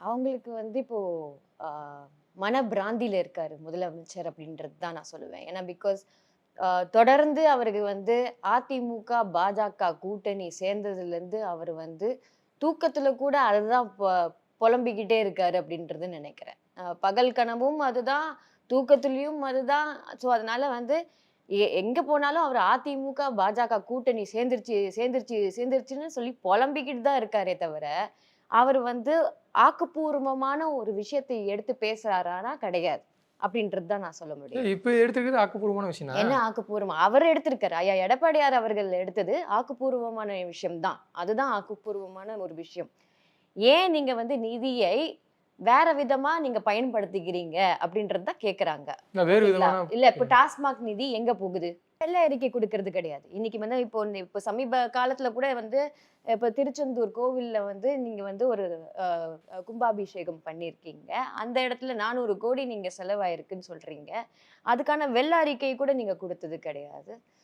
அவங்களுக்கு வந்து இப்போ ஆ, மனப்பிராந்தியில இருக்காரு முதலமைச்சர் அப்படின்றது தான் நான் சொல்லுவேன். ஏன்னா பிகாஸ் தொடர்ந்து அவருக்கு வந்து அதிமுக, பாஜக கூட்டணி சேர்ந்ததுலேருந்து அவர் வந்து தூக்கத்துல கூட அதுதான் புலம்பிக்கிட்டே இருக்காரு அப்படின்றது நினைக்கிறேன். பகல் கனவும் அதுதான், தூக்கத்திலயும் அதுதான். ஸோ அதனால வந்து எங்க போனாலும் அவர் அதிமுக, பாஜக கூட்டணி சேர்ந்துருச்சு, சேர்ந்துருச்சு, சேர்ந்துருச்சுன்னு சொல்லி புலம்பிக்கிட்டு தான் இருக்காரே தவிர, அவர் வந்து ஆக்கப்பூர்வமான ஒரு விஷயத்தை எடுத்து பேசுறாரானா கிடையாது. அப்படின்றது தான் நான் சொல்ல முடியும். இப்ப எடுத்துக்கிறது ஆக்கப்பூர்வமான விஷயம் என்ன தான். ஆக்கப்பூர்வம்? அவர் எடுத்திருக்காரு. ஐயா எடப்பாடியார் அவர்கள் எடுத்தது ஆக்கப்பூர்வமான விஷயம் தான். அதுதான் ஆக்கப்பூர்வமான ஒரு விஷயம். ஏன் நீங்க வந்து நிதியை வேற விதமா நீங்க பயன்படுத்திக்கிறீங்க? அப்படின்றது தான் கேட்கறாங்க. இல்ல வேறு ஓகேங்களா? விதமான இல்ல இப்ப டாஸ்மாக் நிதி எங்க போகுது? வெள்ள அறிக்கை குடுக்கறது கிடையாது. இன்னைக்கு வந்து இப்போ சமீப காலத்துல கூட வந்து இப்ப திருச்செந்தூர் கோவில்ல வந்து நீங்க வந்து ஒரு அ கும்பாபிஷேகம் பண்ணியிருக்கீங்க. அந்த இடத்துல 400 கோடி நீங்க செலவாயிருக்குன்னு சொல்றீங்க. அதுக்கான வெள்ள அறிக்கை கூட நீங்க குடுத்தது கிடையாது.